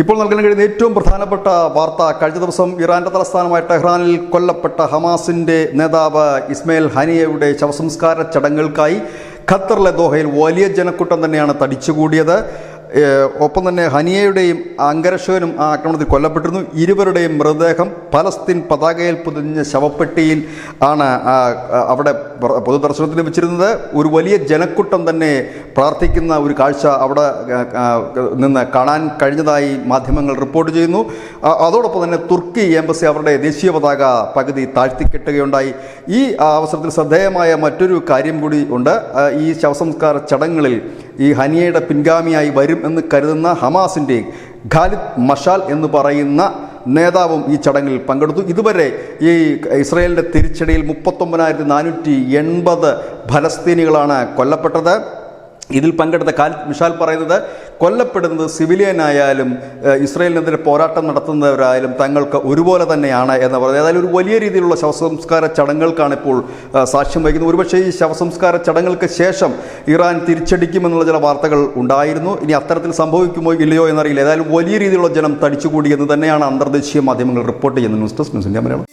ഇപ്പോൾ നൽകാൻ കഴിയുന്ന ഏറ്റവും പ്രധാനപ്പെട്ട വാർത്ത, കഴിഞ്ഞ ദിവസം ഇറാന്റെ തലസ്ഥാനമായ ടെഹ്റാനിൽ കൊല്ലപ്പെട്ട ഹമാസിന്റെ നേതാവ് ഇസ്മായിൽ ഹനിയയുടെ ശവസംസ്കാര ചടങ്ങുകൾക്കായി ഖത്തറിലെ ദോഹയിൽ വലിയ ജനക്കൂട്ടം തന്നെയാണ് തടിച്ചുകൂടിയത്. ഒപ്പം തന്നെ ഹനിയയുടെയും അംഗരക്ഷകനും ആ ആക്രമണത്തിൽ കൊല്ലപ്പെട്ടിരുന്നു. ഇരുവരുടെയും മൃതദേഹം പലസ്തീൻ പതാകയിൽ പൊതിഞ്ഞ ശവപ്പെട്ടിയിൽ ആണ് അവിടെ പൊതുദർശനത്തിന് വെച്ചിരുന്നത്. ഒരു വലിയ ജനക്കൂട്ടം തന്നെ പ്രാർത്ഥിക്കുന്ന ഒരു കാഴ്ച അവിടെ നിന്ന് കാണാൻ കഴിഞ്ഞതായി മാധ്യമങ്ങൾ റിപ്പോർട്ട് ചെയ്യുന്നു. അതോടൊപ്പം തന്നെ തുർക്കി എംബസി അവരുടെ ദേശീയ പതാക പകുതി താഴ്ത്തിക്കെട്ടുകയുണ്ടായി. ഈ അവസരത്തിൽ ശ്രദ്ധേയമായ മറ്റൊരു കാര്യം കൂടി ഉണ്ട്. ഈ ശവസംസ്കാര ചടങ്ങുകളിൽ ഈ ഹനിയയുടെ പിൻഗാമിയായി വരും എന്ന് കരുതുന്ന ഹമാസിൻ്റെ ഖാലിദ് മഷാൽ എന്ന് പറയുന്ന നേതാവും ഈ ചടങ്ങിൽ പങ്കെടുത്തു. ഇതുവരെ ഈ ഇസ്രായേലിൻ്റെ തിരിച്ചടിയിൽ 39,480 ഫലസ്തീനികളാണ് കൊല്ലപ്പെട്ടത്. ഇതിൽ പങ്കെടുത്ത ഖാലിദ് മഷാൽ പറയുന്നത് കൊല്ലപ്പെടുന്നത് സിവിലിയനായാലും ഇസ്രായേലിനെതിരെ പോരാട്ടം നടത്തുന്നവരായാലും തങ്ങൾക്ക് ഒരുപോലെ തന്നെയാണ് എന്ന് പറയുന്നത്. ഏതായാലും ഒരു വലിയ രീതിയിലുള്ള ശവസംസ്കാര ചടങ്ങുകൾക്കാണ് ഇപ്പോൾ സാക്ഷ്യം വഹിക്കുന്നത്. ഒരുപക്ഷേ ഈ ശവസംസ്കാര ചടങ്ങുകൾക്ക് ശേഷം ഇറാൻ തിരിച്ചടിക്കുമെന്നുള്ള ചില വാർത്തകൾ ഉണ്ടായിരുന്നു. ഇനി അത്തരത്തിൽ സംഭവിക്കുമോ ഇല്ലയോ എന്നറിയില്ല. ഏതായാലും വലിയ രീതിയിലുള്ള ജനം തടിച്ചുകൂടി എന്ന് തന്നെയാണ് അന്തർദേശീയ മാധ്യമങ്ങൾ റിപ്പോർട്ട് ചെയ്യുന്നത്. News desk news India Malayalam.